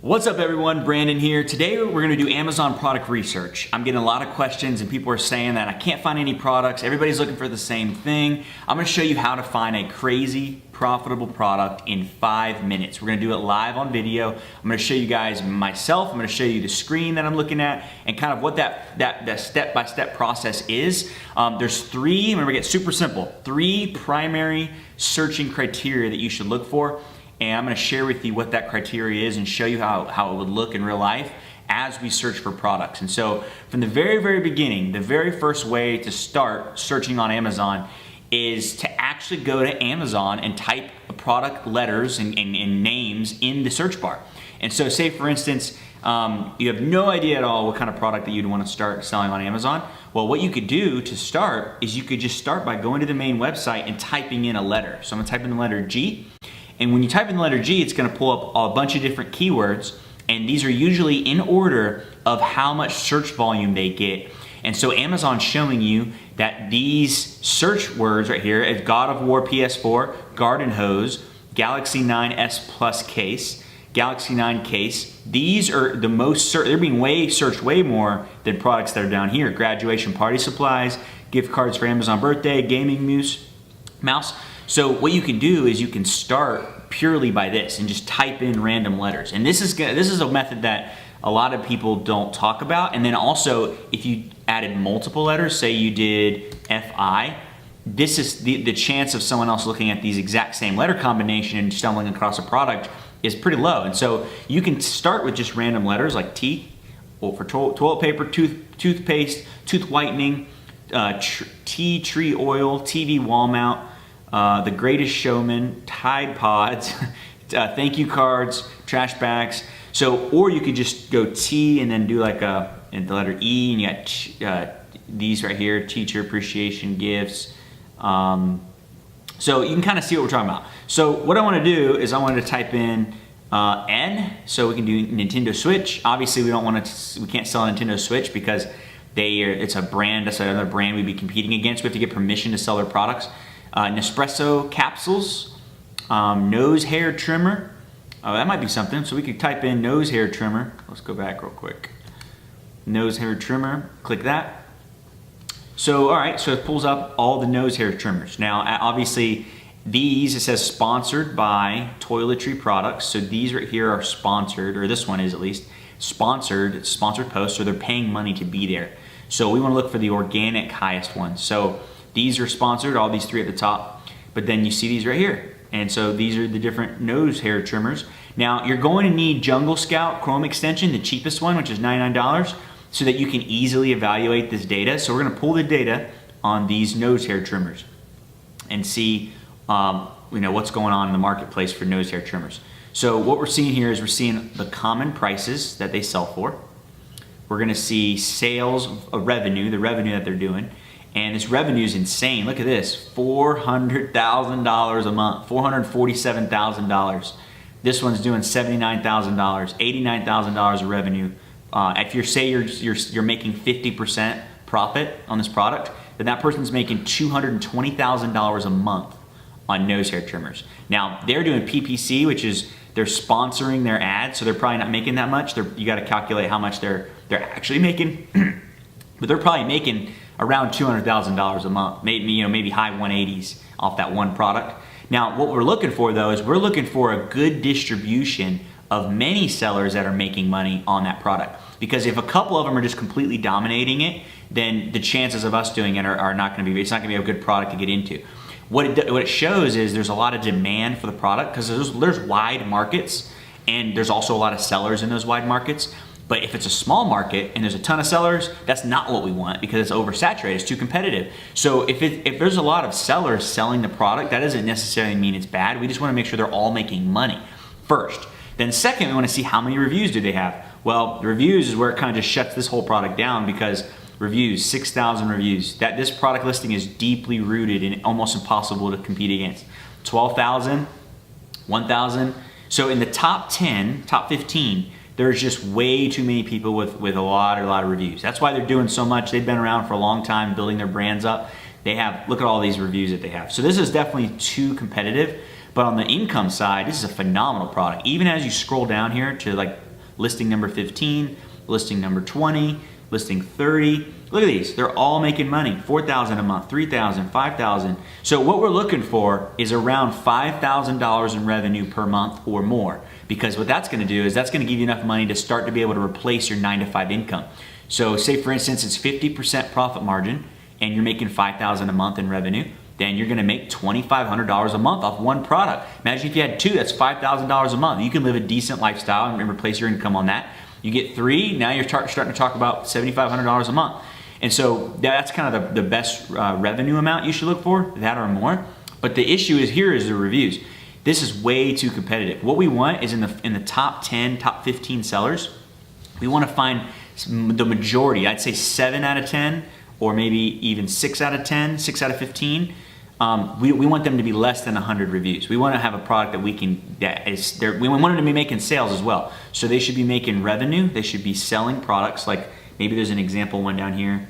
What's up everyone, Brandon here. Today we're gonna do Amazon product research. I'm getting a lot of questions and people are saying that I can't find any products. Everybody's looking for the same thing. I'm gonna show you how to find a crazy, profitable product in 5 minutes. We're gonna do it live on video. I'm gonna show you guys myself. I'm gonna show you the screen that I'm looking at and kind of what that step-by-step process is. There's three, remember, get super simple, 3 primary searching criteria that you should look for. And I'm gonna share with you what that criteria is and show you how it would look in real life as we search for products. And so from the very beginning, the very first way to start searching on Amazon is to actually go to Amazon and type product letters and names in the search bar. And so say for instance, you have no idea at all what kind of product that you'd want to start selling on Amazon. Well, what you could do to start is you could just start by going to the main website and typing in a letter. So I'm gonna type in the letter G. And when you type in the letter G, it's gonna pull up a bunch of different keywords, and these are usually in order of how much search volume they get. And so Amazon's showing you that these search words right here is God of War PS4, garden hose, Galaxy 9 S Plus case, Galaxy 9 case. These are the most, they're being searched way more than products that are down here. Graduation party supplies, gift cards for Amazon birthday, gaming mouse. So what you can do is you can start purely by this and just type in random letters. And this is a method that a lot of people don't talk about. And then also, if you added multiple letters, say you did FI, this is the chance of someone else looking at these exact same letter combination and stumbling across a product is pretty low. And so you can start with just random letters like T, or for toilet paper, toothpaste, tooth whitening, tea tree oil, TV wall mount, The Greatest Showman, Tide Pods, thank you cards, trash bags. So, or you could just go T and then do like the letter E, and you got these right here, teacher appreciation gifts. So you can kind of see what we're talking about. So what I want to do is I wanted to type in N, so we can do Nintendo Switch. Obviously we can't sell a Nintendo Switch because it's a brand, that's another brand we'd be competing against. We have to get permission to sell their products. Nespresso capsules, nose hair trimmer. That might be something. So we could type in nose hair trimmer. Let's go back real quick. Nose hair trimmer, click that. So, all right, so it pulls up all the nose hair trimmers. Now, obviously, these, it says sponsored by toiletry products. So these right here are sponsored, or this one is at least, sponsored posts, so they're paying money to be there. So we wanna look for the organic highest ones. So these are sponsored, all these 3 at the top, but then you see these right here. And so these are the different nose hair trimmers. Now you're going to need Jungle Scout Chrome extension, the cheapest one, which is $99, so that you can easily evaluate this data. So we're gonna pull the data on these nose hair trimmers and see what's going on in the marketplace for nose hair trimmers. So what we're seeing here is we're seeing the common prices that they sell for. We're gonna see sales revenue, the revenue that they're doing. And this revenue is insane. Look at this, $400,000 a month, $447,000. This one's doing $79,000, $89,000 of revenue. If you're making 50% profit on this product, then that person's making $220,000 a month on nose hair trimmers. Now they're doing PPC, which is they're sponsoring their ads, so they're probably not making that much. You got to calculate how much they're actually making, but they're probably making around $200,000 a month, maybe high 180s off that one product. Now, what we're looking for though is we're looking for a good distribution of many sellers that are making money on that product. Because if a couple of them are just completely dominating it, then the chances of us doing it are not gonna be, it's not gonna be a good product to get into. What it shows is there's a lot of demand for the product because there's wide markets, and there's also a lot of sellers in those wide markets. But if it's a small market and there's a ton of sellers, that's not what we want because it's oversaturated, it's too competitive. So if there's a lot of sellers selling the product, that doesn't necessarily mean it's bad. We just wanna make sure they're all making money first. Then second, we wanna see how many reviews do they have. Well, the reviews is where it kind of just shuts this whole product down because reviews, 6,000 reviews. This product listing is deeply rooted and almost impossible to compete against. 12,000, 1,000. So in the top 10, top 15, there's just way too many people with a lot of reviews. That's why they're doing so much. They've been around for a long time, building their brands up. Look at all these reviews that they have. So this is definitely too competitive, but on the income side, this is a phenomenal product. Even as you scroll down here to like listing number 15, listing number 20, listing 30. Look at these, they're all making money. 4,000 a month, 3,000, 5,000. So what we're looking for is around $5,000 in revenue per month or more, because what that's gonna do is that's gonna give you enough money to start to be able to replace your 9-to-5 income. So say for instance, it's 50% profit margin and you're making 5,000 a month in revenue, then you're gonna make $2,500 a month off one product. Imagine if you had two, that's $5,000 a month. You can live a decent lifestyle and replace your income on that. You get three, now you're starting to talk about $7,500 a month. And so that's kind of the best revenue amount you should look for, that or more. But the issue is here is the reviews. This is way too competitive. What we want is in the top 10, top 15 sellers, we want to find the majority, I'd say 7 out of 10, or maybe even 6 out of 10, 6 out of 15. We want them to be less than 100 reviews. We want to have a product that we want them to be making sales as well. So they should be making revenue, they should be selling products, like maybe there's an example one down here.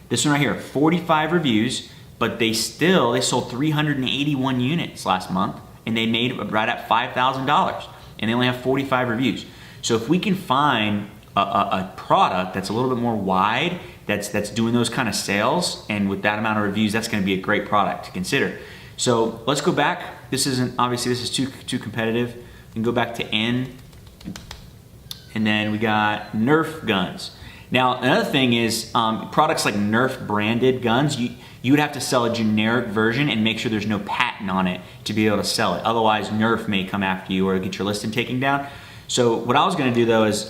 This one right here, 45 reviews, but they sold 381 units last month, and they made right at $5,000, and they only have 45 reviews. So if we can find a product that's a little bit more wide, that's doing those kind of sales, and with that amount of reviews, that's gonna be a great product to consider. So let's go back. This is too competitive. We can go back to N, and then we got Nerf guns. Now, another thing is products like Nerf branded guns, you would have to sell a generic version and make sure there's no patent on it to be able to sell it. Otherwise, Nerf may come after you or get your listing taken down. So what I was gonna do though is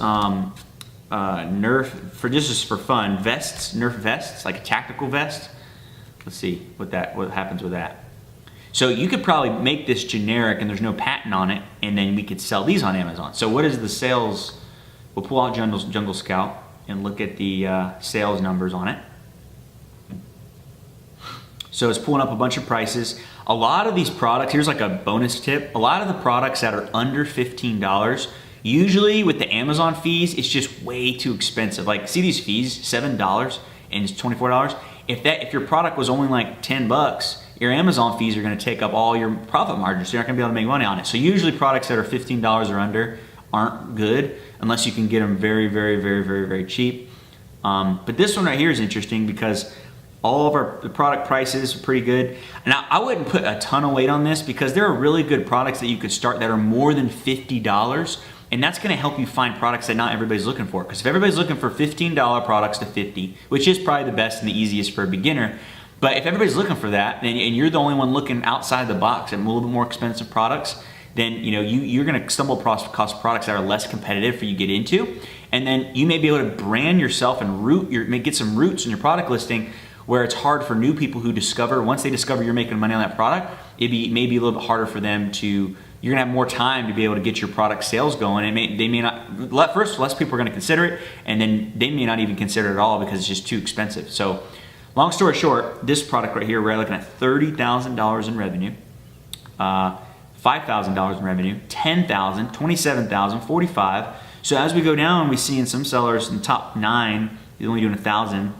Nerf, this is for fun, vests, Nerf vests, like a tactical vest. Let's see what happens with that. So you could probably make this generic and there's no patent on it, and then we could sell these on Amazon. So what is the sales? We'll pull out Jungle Scout and look at the sales numbers on it. So it's pulling up a bunch of prices. A lot of these products, here's like a bonus tip, a lot of the products that are under $15, usually with the Amazon fees, it's just way too expensive. Like, see these fees, $7 and it's $24. If your product was only like 10 bucks, your Amazon fees are gonna take up all your profit margins, so you're not gonna be able to make money on it. So usually products that are $15 or under aren't good unless you can get them very, very, very, very, very cheap. But this one right here is interesting because all of the product prices are pretty good. Now, I wouldn't put a ton of weight on this because there are really good products that you could start that are more than $50, and that's gonna help you find products that not everybody's looking for. Because if everybody's looking for $15 products to 50, which is probably the best and the easiest for a beginner, but if everybody's looking for that, and you're the only one looking outside the box at a little bit more expensive products, then you're gonna stumble across products that are less competitive for you to get into, and then you may be able to brand yourself and get some roots in your product listing where it's hard for new people who once they discover you're making money on that product, it may be a little bit harder for them you're gonna have more time to be able to get your product sales going, and they may not, first, less people are gonna consider it, and then they may not even consider it at all because it's just too expensive. So, long story short, this product right here, we're looking at $30,000 in revenue, $5,000 in revenue, $10,000, $27,000, $45,000. So as we go down, we see in some sellers in the top 9, they're only doing $1,000.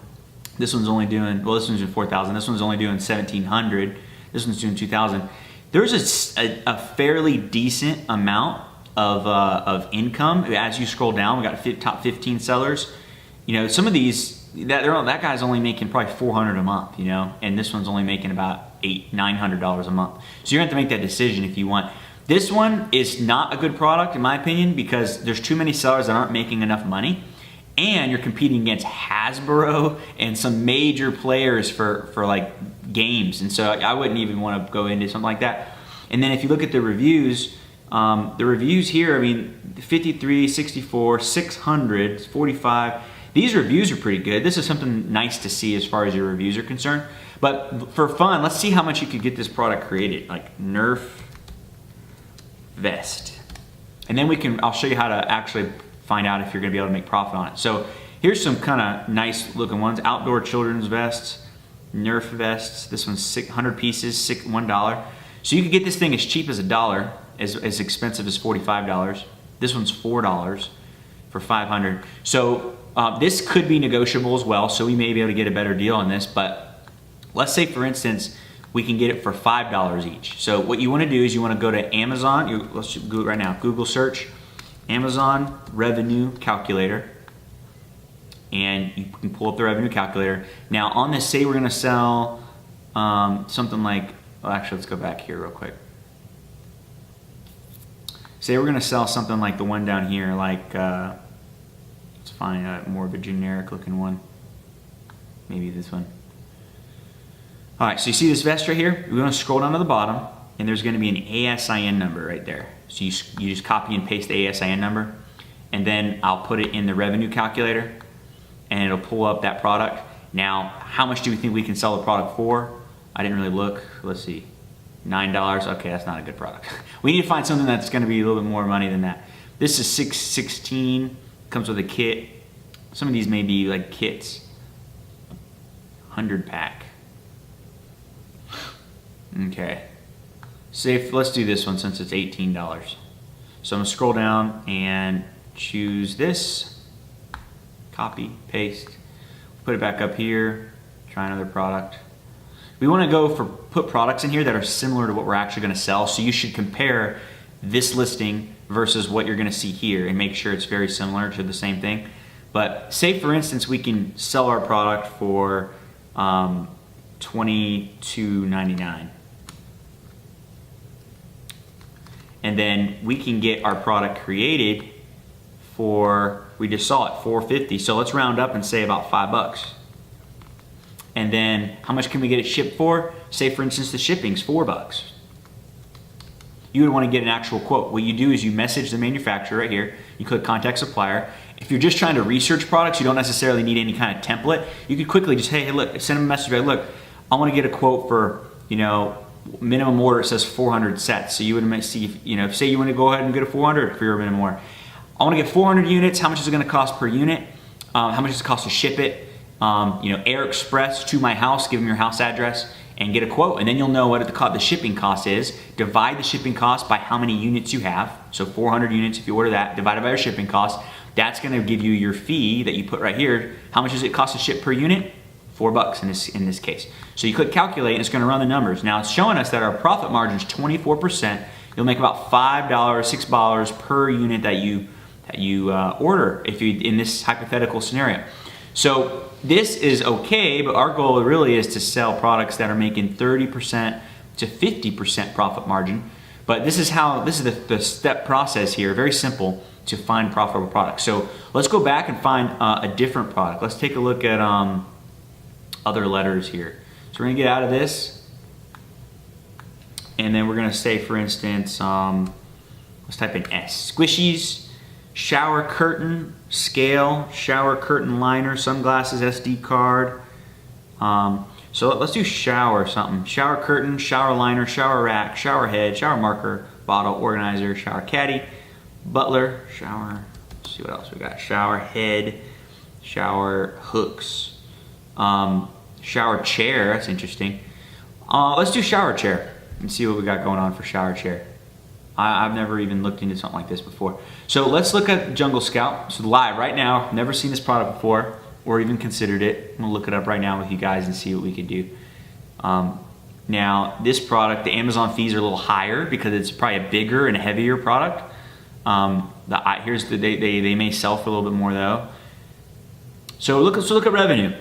This one's only doing, well, this one's doing $4,000. This one's only doing $1,700. This one's doing $2,000. There's a fairly decent amount of income as you scroll down. We got top 15 sellers. Some of these, that guy's only making probably $400 a month, and this one's only making about $900 a month. So you're gonna have to make that decision if you want. This one is not a good product in my opinion because there's too many sellers that aren't making enough money, and you're competing against Hasbro and some major players for like games, and so I wouldn't even want to go into something like that. And then if you look at the reviews here, I mean 53, 64, 600, 45. These reviews are pretty good. This is something nice to see as far as your reviews are concerned. But for fun, let's see how much you could get this product created, like Nerf vest. And then I'll show you how to actually find out if you're gonna be able to make profit on it. So here's some kind of nice looking ones. Outdoor children's vests, Nerf vests. This one's 600 pieces, $1. So you could get this thing as cheap as $1, as expensive as $45. This one's $4 for 500. So this could be negotiable as well, so we may be able to get a better deal on this, but let's say for instance, we can get it for $5 each. So what you wanna do is you wanna go to Amazon, let's do it right now, Google search, Amazon revenue calculator, and you can pull up the revenue calculator. Now on this, say we're gonna sell something like, well, actually let's go back here real quick. Say we're gonna sell something like the one down here, like, let's find more of a generic looking one. Maybe this one. All right, so you see this vest right here? We're gonna scroll down to the bottom, and there's gonna be an ASIN number right there. So you just copy and paste the ASIN number, and then I'll put it in the revenue calculator, and it'll pull up that product. Now, how much do we think we can sell the product for? I didn't really look. Let's see, $9. Okay, that's not a good product. We need to find something that's gonna be a little bit more money than that. This is $6.16, comes with a kit. Some of these may be like kits. 100 pack. Okay. Let's do this one since it's $18. So I'm gonna scroll down and choose this. Copy, paste, put it back up here, try another product. We wanna go for put products in here that are similar to what we're actually gonna sell. So you should compare this listing versus what you're gonna see here and make sure it's very similar to the same thing. But say for instance, we can sell our product for $22.99. And then we can get our product created for, we just saw it, $4.50. So let's round up and say about $5. And then how much can we get it shipped for? Say for instance, the shipping's $4. You would want to get an actual quote. What you do is you message the manufacturer right here. You click contact supplier. If you're just trying to research products, you don't necessarily need any kind of template. You could quickly just, hey, look, send them a message, right? Look, I want to get a quote for, you know, minimum order, it says 400 sets. So you would see, if, you know, say you want to go ahead and get a 400 for your minimum order. I want to get 400 units. How much is it going to cost per unit? How much does it cost to ship it? You know, Air Express to my house, give them your house address and get a quote. And then you'll know what the shipping cost is. Divide the shipping cost by how many units you have. So 400 units, if you order that, divided by your shipping cost. That's going to give you your fee that you put right here. How much does it cost to ship per unit? $4 in this case. So you click calculate and it's going to run the numbers. Now it's showing us that our profit margin is 24%. You'll make about $5, $6 per unit that you order if you in this hypothetical scenario. So this is okay, but our goal really is to sell products that are making 30% to 50% profit margin. But this is the step process here, very simple to find profitable products. So let's go back and find a different product. Let's take a look at other letters here. So we're gonna get out of this, and then we're gonna say, for instance, let's type in S. Squishies, shower curtain, scale, shower curtain liner, sunglasses, SD card. So let's do shower something. Shower curtain, shower liner, shower rack, shower head, shower marker, bottle organizer, shower caddy, butler, shower, let's see what else we got. Shower head, shower hooks, shower chair, that's interesting. Let's do shower chair and see what we got going on for shower chair. I've never even looked into something like this before. So let's look at Jungle Scout. So live right now, never seen this product before or even considered it. I'm gonna look it up right now with you guys and see what we could do. Now this product, the Amazon fees are a little higher because it's probably a bigger and heavier product. They may sell for a little bit more though. So look at revenue.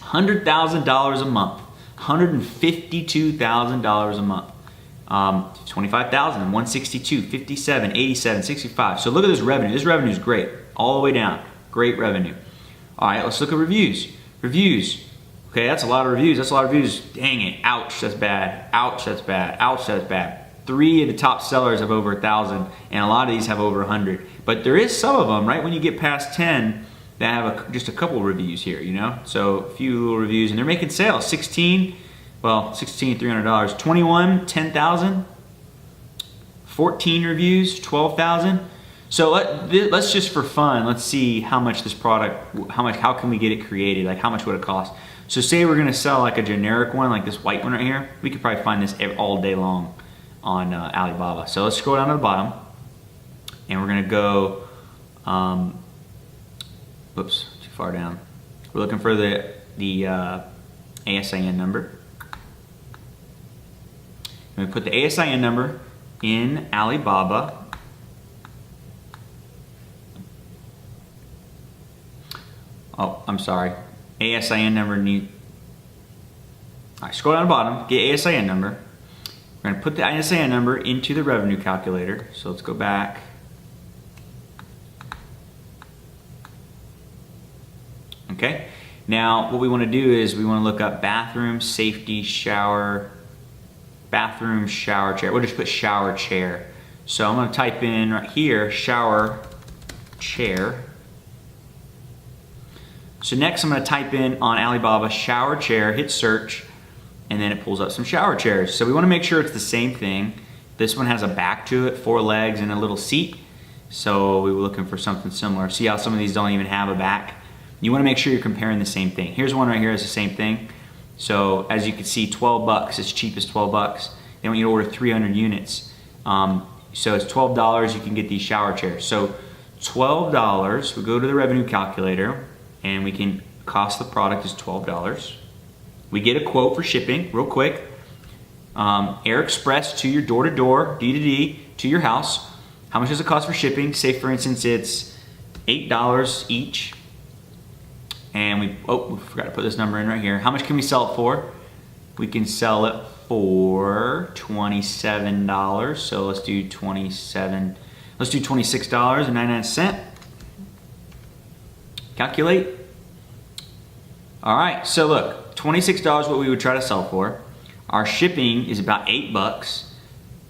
$100,000 a month, $152,000 a month, 25,000, 162, 57, 87, 65. So look at this revenue. This revenue is great, all the way down. Great revenue. All right, let's look at reviews. Reviews. Okay, that's a lot of reviews. That's a lot of reviews. Dang it. Ouch, that's bad. Ouch, that's bad. Ouch, that's bad. 3 of the top sellers have over 1,000, and a lot of these have over 100. But there is some of them, right, when you get past 10, that have just a couple reviews here, you know? So a few little reviews, and they're making sales. 16, $300. 21, 10,000. 14 reviews, 12,000. So let's just for fun, let's see how much this product, how can we get it created? Like how much would it cost? So say we're gonna sell like a generic one, like this white one right here. We could probably find this all day long on Alibaba. So let's scroll down to the bottom, and we're gonna go, whoops, too far down. We're looking for the ASIN number. And we put the ASIN number in Alibaba. Oh, I'm sorry. ASIN number need. All right, scroll down the bottom, get ASIN number. We're gonna put the ASIN number into the revenue calculator. So let's go back. Okay, now what we wanna do is we wanna look up bathroom, safety, shower, bathroom, shower chair. We'll just put shower chair. So I'm gonna type in right here, shower chair. So next I'm gonna type in on Alibaba, shower chair, hit search, and then it pulls up some shower chairs. So we wanna make sure it's the same thing. This one has a back to it, 4 legs and a little seat. So we were looking for something similar. See how some of these don't even have a back? You wanna make sure you're comparing the same thing. Here's one right here, is the same thing. So as you can see, 12 bucks, it's cheap as 12 bucks. They want you to order 300 units. So it's $12, you can get these shower chairs. So $12, we go to the revenue calculator and we can, cost the product is $12. We get a quote for shipping, real quick. Air Express to your door-to-door, D2D, to your house. How much does it cost for shipping? Say for instance, it's $8 each. And we forgot to put this number in right here. How much can we sell it for? We can sell it for $27. So let's do $26.99. Calculate. All right, so look, $26 what we would try to sell for. Our shipping is about 8 bucks.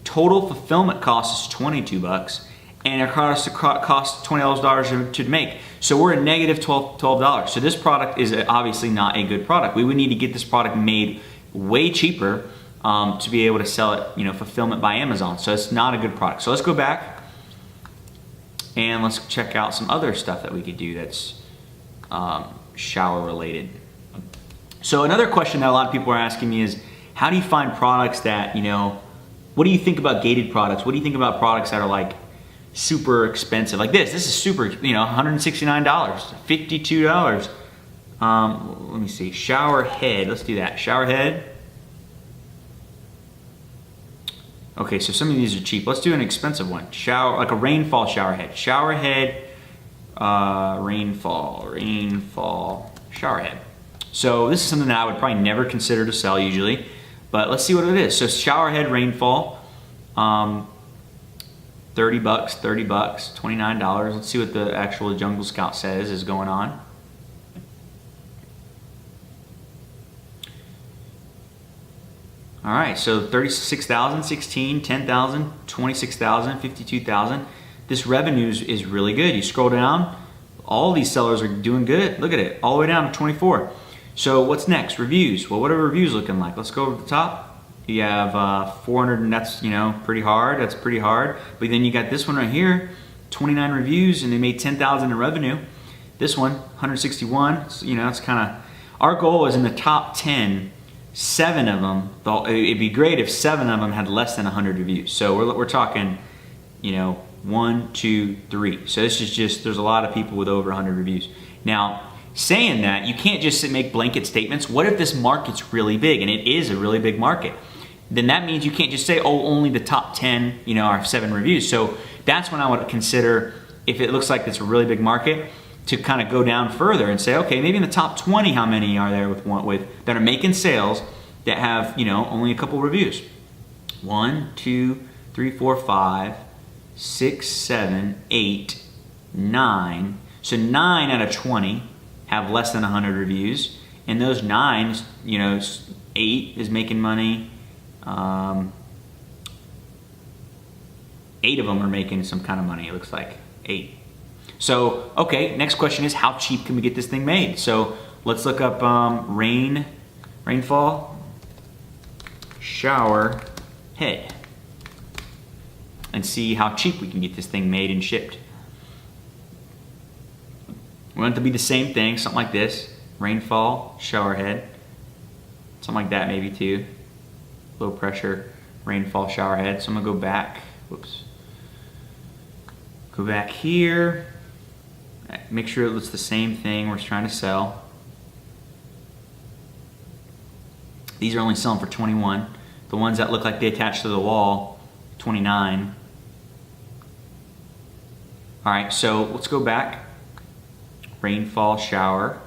Total fulfillment cost is 22 bucks. And it costs $20 to make. So we're a negative $12. So this product is obviously not a good product. We would need to get this product made way cheaper to be able to sell it, fulfillment by Amazon. So it's not a good product. So let's go back and let's check out some other stuff that we could do that's shower related. So another question that a lot of people are asking me is, how do you find products that, what do you think about gated products? What do you think about products that are like super expensive? Like this is super, $169, $52. Let me see, shower head, let's do that, shower head. Okay, so some of these are cheap. Let's do an expensive one. Like a rainfall shower head. Shower head, rainfall shower head. So this is something that I would probably never consider to sell usually, but let's see what it is. So shower head rainfall, 30 bucks, $29. Let's see what the actual Jungle Scout says is going on. All right, so 36,000, 16, 10,000, 26,000, 52,000. This revenue is really good. You scroll down, all these sellers are doing good. Look at it, all the way down to 24. So what's next? Reviews. Well, what are reviews looking like? Let's go over to the top. You have 400, and that's pretty hard. That's pretty hard. But then you got this one right here, 29 reviews, and they made 10,000 in revenue. This one, 161. So, it's kind of, our goal is in the top 10. 7 of them, it'd be great if 7 of them had less than 100 reviews. So we're talking, 1, 2, 3. So this is just, there's a lot of people with over 100 reviews. Now, saying that, you can't just make blanket statements. What if this market's really big, and it is a really big market? Then that means you can't just say, oh, only the top 10, are 7 reviews. So that's when I would consider, if it looks like it's a really big market, to kind of go down further and say, okay, maybe in the top 20, how many are there that are making sales that have, only a couple reviews? 1, 2, 3, 4, 5, 6, 7, 8, 9. So 9 out of 20 have less than 100 reviews. And those 9, 8 is making money. 8 of them are making some kind of money, it looks like. 8. So, okay, next question is, how cheap can we get this thing made? So let's look up rainfall shower head and see how cheap we can get this thing made and shipped. We want it to be the same thing, something like this, rainfall shower head, something like that maybe too. Low pressure rainfall shower head. So I'm gonna go back, go back here. Make sure it's the same thing we're trying to sell. These are only selling for 21. The ones that look like they attach to the wall, 29. All right, so let's go back. rainfall shower.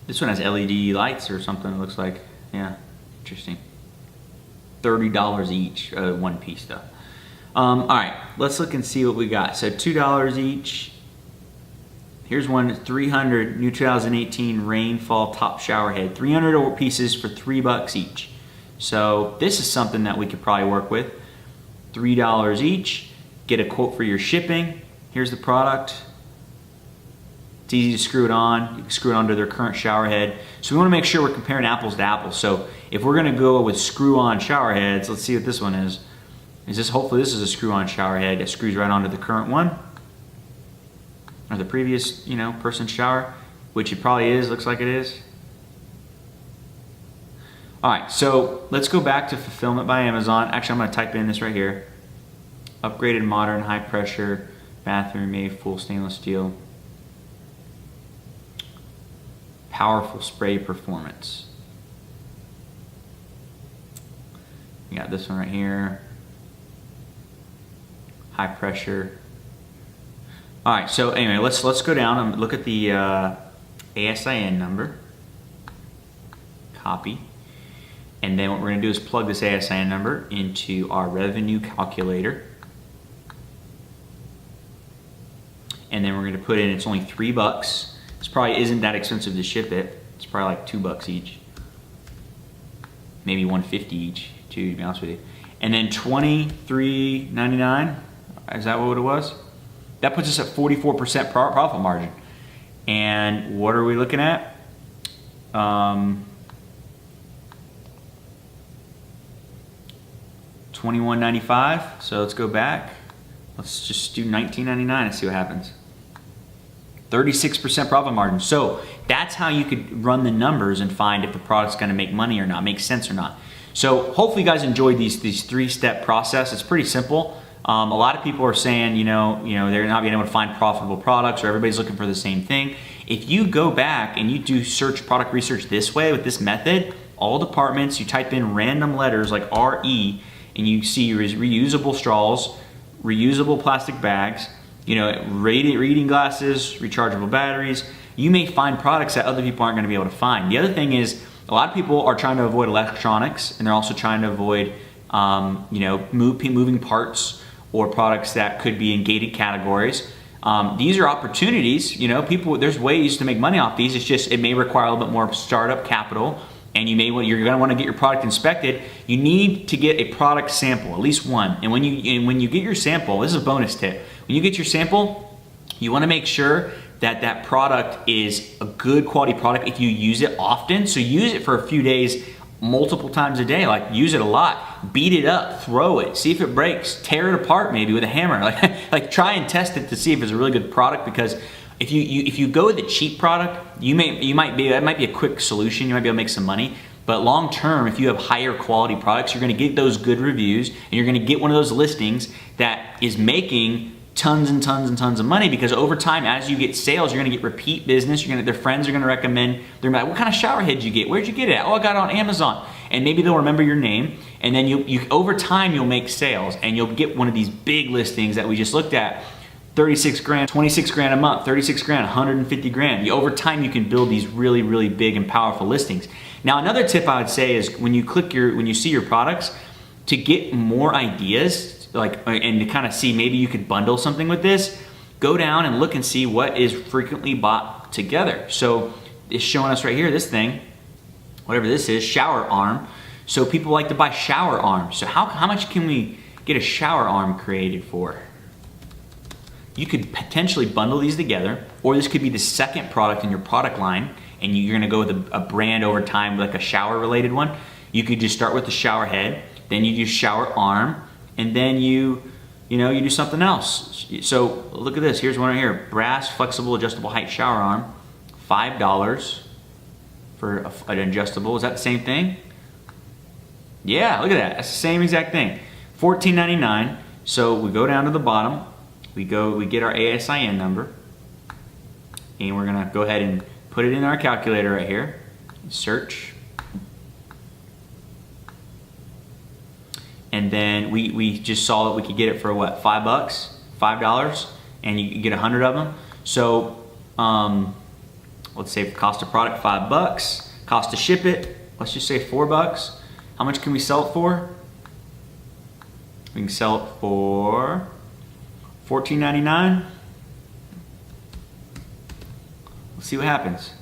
This one has LED lights or something, it looks like. Yeah, interesting. $30 each, one piece though. All right, let's look and see what we got. So $2 each. Here's one, 300 new 2018 rainfall top shower head. 300 pieces for $3 each. So this is something that we could probably work with. $3 each. Get a quote for your shipping. Here's the product. It's easy to screw it on. You can screw it onto their current shower head. So we want to make sure we're comparing apples to apples. So if we're going to go with screw-on shower heads, let's see what this one is. Hopefully this is a screw-on shower head that screws right onto the current one. Or the previous, person's shower, which it probably is, looks like it is. All right, so let's go back to fulfillment by Amazon. Actually, I'm gonna type in this right here. Upgraded modern high pressure bathroom made full stainless steel. Powerful spray performance. We got this one right here. High pressure. All right, so anyway, let's go down and look at the ASIN number. Copy. And then what we're gonna do is plug this ASIN number into our revenue calculator. And then we're gonna put in, it's only $3. This probably isn't that expensive to ship it. It's probably like $2 each. Maybe $1.50 each, too, to be honest with you. And then $23.99, is that what it was? That puts us at 44% profit margin. And what are we looking at? $21.95. So let's go back. Let's just do $19.99 and see what happens. 36% profit margin. So that's how you could run the numbers and find if the product's going to make money or not, make sense or not. So hopefully you guys enjoyed these three-step process. It's pretty simple. A lot of people are saying, they're not being able to find profitable products, or everybody's looking for the same thing. If you go back and you do product research this way with this method, all departments, you type in random letters like RE, and you see reusable straws, reusable plastic bags, reading glasses, rechargeable batteries. You may find products that other people aren't going to be able to find. The other thing is, a lot of people are trying to avoid electronics, and they're also trying to avoid, moving parts or products that could be in gated categories. These are opportunities. There's ways to make money off these. It's just, it may require a little bit more startup capital, and you're going to want to get your product inspected. You need to get a product sample, at least one. And when you get your sample, this is a bonus tip. When you get your sample, you want to make sure that that product is a good quality product if you use it often. So use it for a few days, multiple times a day, like use it a lot, beat it up, throw it, see if it breaks, tear it apart maybe with a hammer, like try and test it to see if it's a really good product, because if you go with a cheap product, that might be a quick solution, you might be able to make some money, but long term, if you have higher quality products, you're gonna get those good reviews, and you're gonna get one of those listings that is making tons and tons and tons of money, because over time, as you get sales, you're gonna get repeat business. Their friends are gonna recommend. They're like, "What kind of shower head did you get? Where'd you get it at? Oh, I got it on Amazon." And maybe they'll remember your name, and then over time you'll make sales, and you'll get one of these big listings that we just looked at. 36 grand, 26 grand a month, 36 grand, 150 grand. Over time, you can build these really, really big and powerful listings. Now, another tip I would say is when you see your products, to get more ideas, and to kind of see maybe you could bundle something with this, go down and look and see what is frequently bought together. So it's showing us right here, this thing, whatever this is, shower arm. So people like to buy shower arms. So how much can we get a shower arm created for? You could potentially bundle these together, or this could be the second product in your product line, and you're gonna go with a brand over time, like a shower related one. You could just start with the shower head, then you do shower arm, and then you do something else. So look at this, here's one right here, brass flexible adjustable height shower arm, $5 for an adjustable. Is that the same thing? Yeah, look at that, that's the same exact thing. $14.99, so we go down to the bottom, we get our ASIN number, and we're gonna go ahead and put it in our calculator right here, search. And then we just saw that we could get it for what, $5, $5, and you get 100 of them. So Let's say cost of product $5, cost to ship it, let's just say $4. How much can we sell it for? We can sell it for $14.99. Let's see what happens.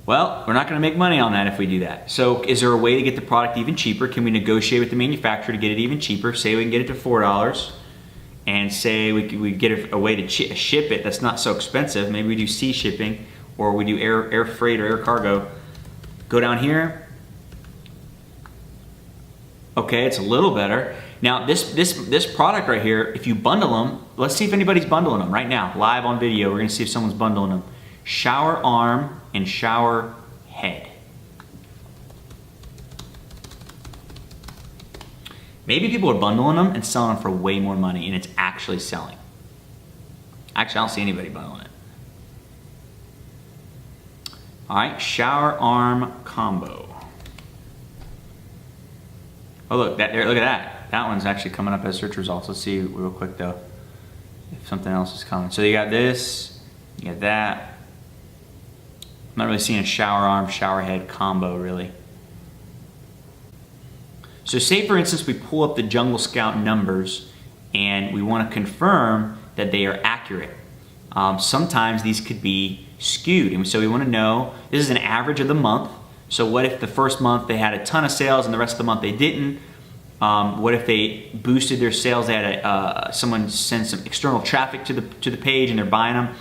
Well, we're not going to make money on that if we do that. So is there a way to get the product even cheaper? Can we negotiate with the manufacturer to get it even cheaper? Say we can get it to $4 and say we get a way to ship it that's not so expensive. Maybe we do sea shipping, or we do air freight or air cargo. Go down here. Okay, it's a little better. Now this product right here, if you bundle them, let's see if anybody's bundling them right now, live on video. We're gonna see if someone's bundling them. Shower arm and shower head. Maybe people are bundling them and selling them for way more money, and it's actually selling. Actually, I don't see anybody bundling it. All right, shower arm combo. Oh look, look at that. That one's actually coming up as search results. Let's see real quick though, if something else is coming. So you got this, you got that. I'm not really seeing a shower arm, shower head combo really. So say for instance we pull up the Jungle Scout numbers and we want to confirm that they are accurate. Sometimes these could be skewed, and so we want to know, this is an average of the month. So what if the first month they had a ton of sales and the rest of the month they didn't? What if they boosted their sales? They had someone send some external traffic to the page and they're buying them.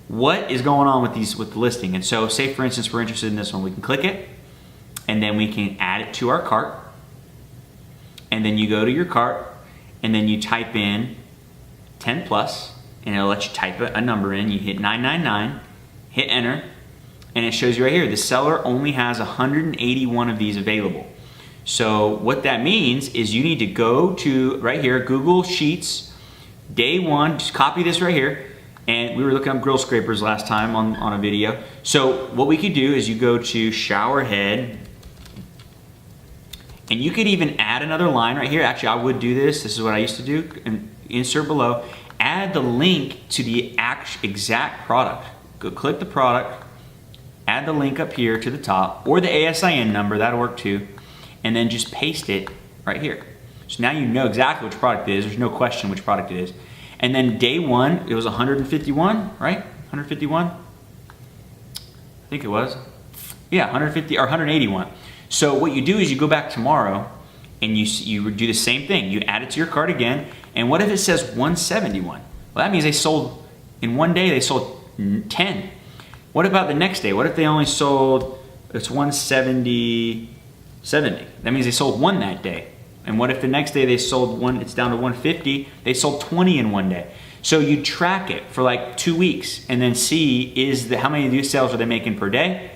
What is going on with the listing? And so say for instance we're interested in this one, we can click it and then we can add it to our cart, and then you go to your cart and then you type in 10 plus and it'll let you type a number in. You hit 999, hit enter, and it shows you right here the seller only has 181 of these available. So what that means is you need to go to right here, Google Sheets, day one, just copy this right here. And we were looking up grill scrapers last time on a video. So what we could do is you go to shower head, and you could even add another line right here. Actually, I would do this. This is what I used to do. And insert below, add the link to the exact product. Go click the product, add the link up here to the top, or the ASIN number, that'll work too, and then just paste it right here. So now you know exactly which product it is. There's no question which product it is. And then day one, it was 151, right? 151? I think it was. Yeah, 150 or 181. So what you do is you go back tomorrow and you do the same thing. You add it to your cart again. And what if it says 171? Well, that means they sold, in one day, they sold 10. What about the next day? What if they only sold, it's 170. That means they sold one that day. And what if the next day they sold one, it's down to 150, they sold 20 in one day. So you track it for like 2 weeks and then see how many of these sales are they making per day,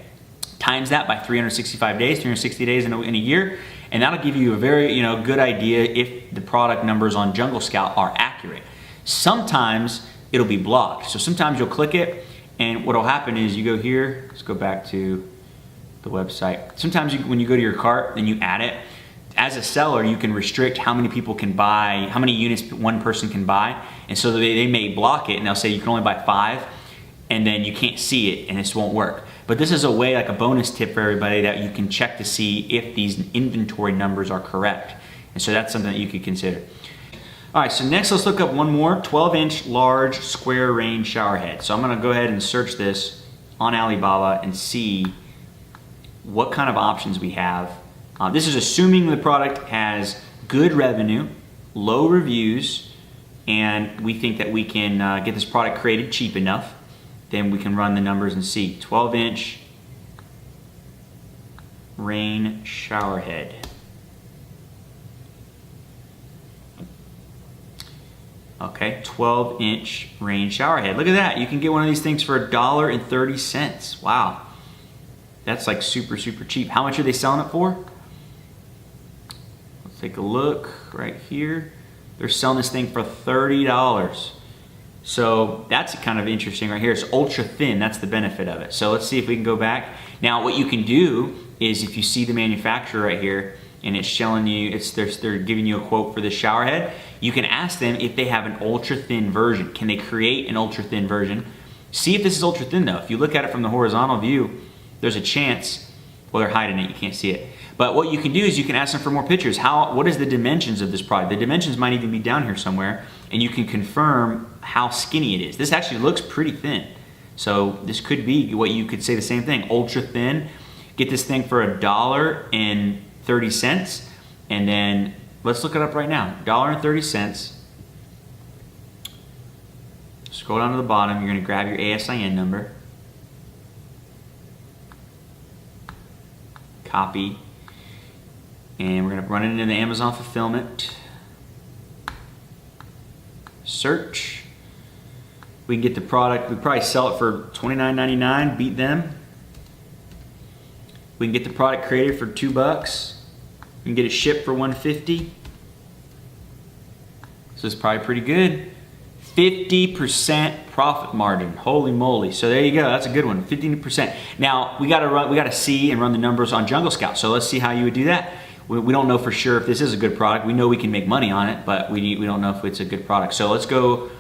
times that by 365 days, 360 days in a year, and that'll give you a very good idea if the product numbers on Jungle Scout are accurate. Sometimes it'll be blocked. So sometimes you'll click it, and what'll happen is you go here, let's go back to the website. Sometimes when you go to your cart, then you add it. As a seller, you can restrict how many people can buy, how many units one person can buy. And so they may block it and they'll say you can only buy 5, and then you can't see it and this won't work. But this is a way, like a bonus tip for everybody, that you can check to see if these inventory numbers are correct. And so that's something that you could consider. All right, so next let's look up one more, 12-inch large square range shower head. So I'm gonna go ahead and search this on Alibaba and see what kind of options we have. This is assuming the product has good revenue, low reviews, and we think that we can get this product created cheap enough. Then we can run the numbers and see. 12-inch rain shower head. Okay, 12-inch rain shower head. Look at that. You can get one of these things for $1.30. Wow. That's like super, super cheap. How much are they selling it for? Let's take a look right here. They're selling this thing for $30. So that's kind of interesting right here. It's ultra thin. That's the benefit of it. So let's see if we can go back. Now what you can do is, if you see the manufacturer right here and it's showing you, they're giving you a quote for the shower head, you can ask them if they have an ultra thin version. Can they create an ultra thin version? See if this is ultra thin though. If you look at it from the horizontal view, there's a chance, well, they're hiding it, you can't see it. But what you can do is you can ask them for more pictures. What is the dimensions of this product? The dimensions might even be down here somewhere, and you can confirm how skinny it is. This actually looks pretty thin. So this could be what you could say the same thing, ultra thin. Get this thing for $1.30, and then let's look it up right now, $1.30. Scroll down to the bottom, you're gonna grab your ASIN number, copy, and we're gonna run it into the Amazon fulfillment. Search. We can get the product, we probably sell it for $29.99, beat them. We can get the product created for $2. We can get it shipped for $150. So it's probably pretty good. 50% profit margin, holy moly. So there you go, that's a good one, 15%. Now we gotta see and run the numbers on Jungle Scout. So let's see how you would do that. We don't know for sure if this is a good product. We know we can make money on it, but we don't know if it's a good product. So let's go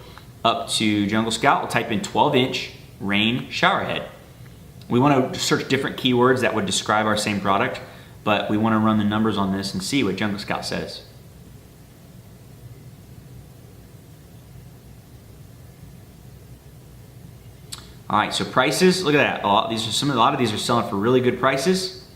up to Jungle Scout. We'll type in 12-inch rain shower head. We want to search different keywords that would describe our same product, but we want to run the numbers on this and see what Jungle Scout says. All right, so prices, look at that. A lot of these are selling for really good prices.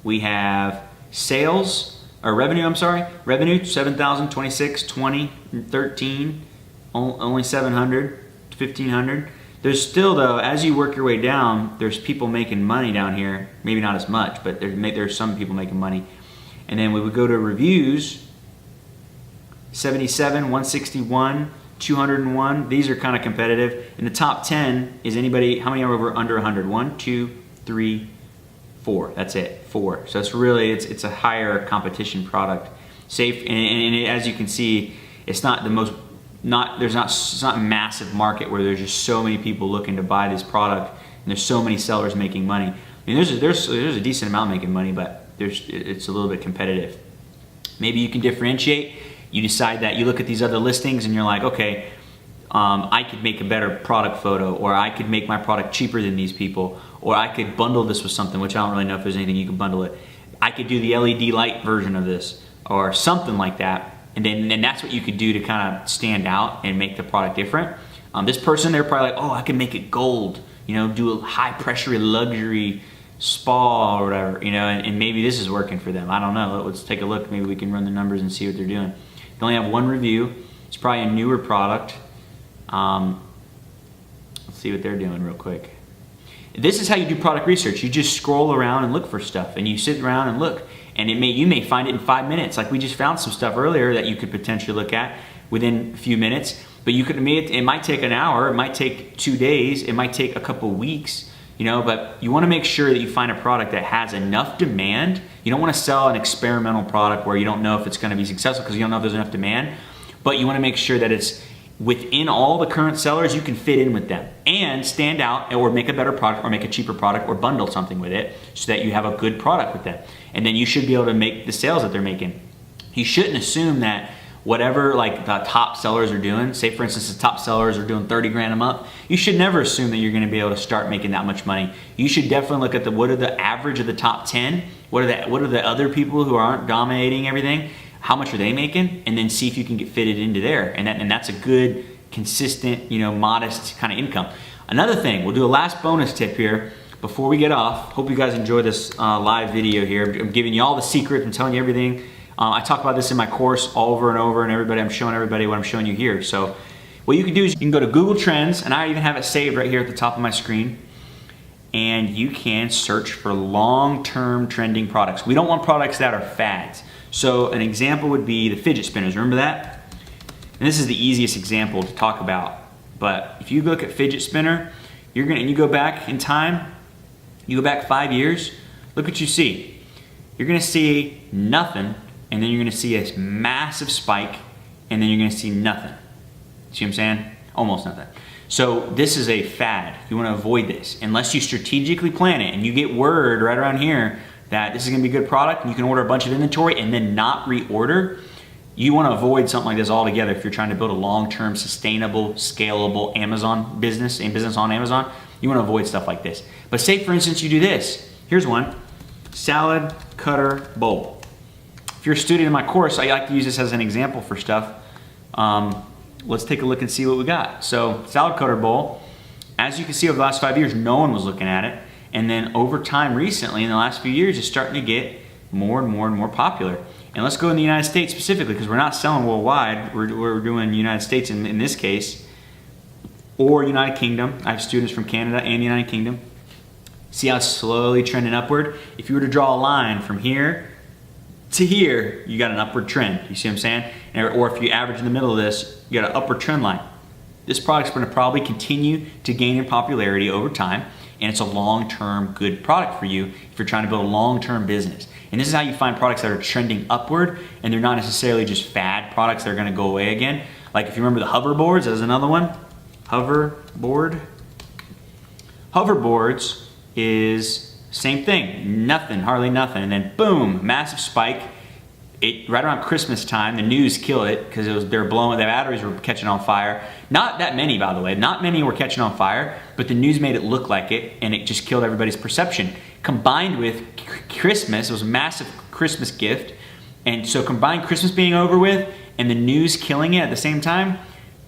We have sales, or revenue, I'm sorry. Revenue, 7,000, 26, 20, 13, only 700, 1,500. There's still though, as you work your way down, there's people making money down here. Maybe not as much, but there's some people making money. And then we would go to reviews, 77, 161, 201. These are kind of competitive. In the top 10 is anybody, how many are over under 100? 1, 2, 3, 4. That's it, 4. So it's really, it's a higher competition product. Safe, and as you can see, it's not the most, it's not a massive market where there's just so many people looking to buy this product, and there's so many sellers making money. I mean, there's a decent amount making money, but it's a little bit competitive. Maybe you can differentiate. You decide that you look at these other listings and you're like, okay, I could make a better product photo, or I could make my product cheaper than these people, or I could bundle this with something, which I don't really know if there's anything you can bundle it. I could do the LED light version of this, or something like that. And then that's what you could do to kind of stand out and make the product different. This person, they're probably like, oh, I can make it gold, you know, do a high pressure luxury spa or whatever, you know, and maybe this is working for them. I don't know. Let's take a look. Maybe we can run the numbers and see what they're doing. They only have one review. It's probably a newer product. Let's see what they're doing real quick. This is how you do product research. You just scroll around and look for stuff, and you sit around and look, and you may find it in 5 minutes. Like we just found some stuff earlier that you could potentially look at within a few minutes, but it might take an hour, it might take 2 days, it might take a couple weeks, you know, but you want to make sure that you find a product that has enough demand. You don't want to sell an experimental product where you don't know if it's going to be successful because you don't know if there's enough demand, but you want to make sure that it's within all the current sellers, you can fit in with them and stand out, or make a better product, or make a cheaper product, or bundle something with it so that you have a good product with them. And then you should be able to make the sales that they're making. You shouldn't assume that whatever like the top sellers are doing, say for instance the top sellers are doing 30 grand a month, you should never assume that you're going to be able to start making that much money. You should definitely look at what are the average of the top 10, what are the other people who aren't dominating everything, how much are they making, and then see if you can get fitted into there. And that's a good, consistent, you know, modest kind of income. Another thing, we'll do a last bonus tip here before we get off. Hope you guys enjoy this live video here. I'm giving you all the secrets, I'm telling you everything. I talk about this in my course over and over, and I'm showing everybody what I'm showing you here. So what you can do is you can go to Google Trends, and I even have it saved right here at the top of my screen, and you can search for long-term trending products. We don't want products that are fads. So an example would be the fidget spinners, remember that? And this is the easiest example to talk about, but if you look at fidget spinner, and you go back in time, you go back 5 years, look what you see. You're gonna see nothing, and then you're gonna see a massive spike, and then you're gonna see nothing. See what I'm saying? Almost nothing. So this is a fad. You wanna avoid this. Unless you strategically plan it, and you get word right around here that this is gonna be a good product, and you can order a bunch of inventory and then not reorder, You want to avoid something like this altogether if you're trying to build a long-term, sustainable, scalable Amazon business and business on Amazon. You want to avoid stuff like this. But say, for instance, you do this. Here's one, salad cutter bowl. If you're a student in my course, I like to use this as an example for stuff. Let's take a look and see what we got. So, salad cutter bowl, as you can see over the last 5 years, no one was looking at it. And then over time recently, in the last few years, it's starting to get more and more and more popular. And let's go in the United States specifically, because we're not selling worldwide. We're doing United States in this case, or United Kingdom. I have students from Canada and United Kingdom. See how it's slowly trending upward? If you were to draw a line from here to here, you got an upward trend. You see what I'm saying? Or if you average in the middle of this, you got an upward trend line. This product's going to probably continue to gain in popularity over time, and it's a long-term good product for you if you're trying to build a long-term business. And this is how you find products that are trending upward, and they're not necessarily just fad products that are going to go away again. Like if you remember the hoverboards, there's another one. Hoverboard. Hoverboards is same thing, nothing, hardly nothing, and then boom, massive spike. Right around Christmas time, the news killed it because their batteries were catching on fire. Not that many, by the way. Not many were catching on fire, but the news made it look like it, and it just killed everybody's perception. Combined with Christmas, it was a massive Christmas gift, and so combined Christmas being over with and the news killing it at the same time,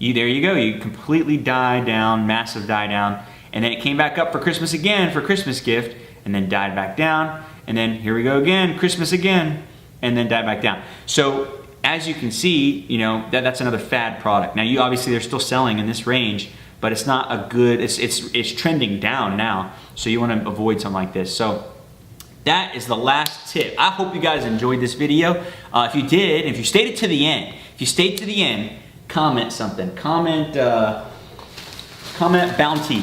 there you go. You completely died down, massive die down, and then it came back up for Christmas again for Christmas gift, and then died back down, and then here we go again, Christmas again, and then died back down. So as you can see, you know, that's another fad product. Now you obviously they're still selling in this range, but it's not a good, it's trending down now. So you want to avoid something like this. So that is the last tip. I hope you guys enjoyed this video. If you did, if you stayed it to the end, comment something. Comment bounty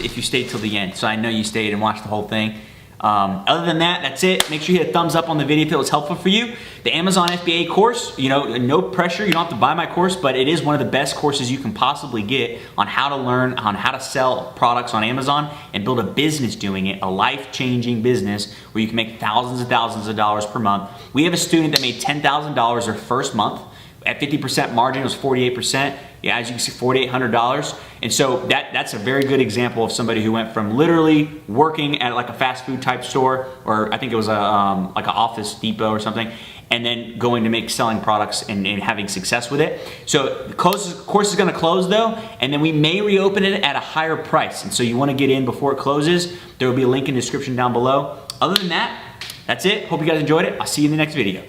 if you stayed till the end. So I know you stayed and watched the whole thing. Other than that, that's it. Make sure you hit a thumbs up on the video if it was helpful for you. The Amazon FBA course, you know, no pressure. You don't have to buy my course, but it is one of the best courses you can possibly get on how to learn, on how to sell products on Amazon and build a business doing it, a life-changing business where you can make thousands and thousands of dollars per month. We have a student that made $10,000 their first month. At 50% margin, it was 48%. Yeah, as you can see, $4,800. And so that's a very good example of somebody who went from literally working at like a fast food type store, or I think it was like an Office Depot or something, and then going to selling products and having success with it. So the course is going to close though, and then we may reopen it at a higher price. And so you want to get in before it closes. There will be a link in the description down below. Other than that, that's it. Hope you guys enjoyed it. I'll see you in the next video.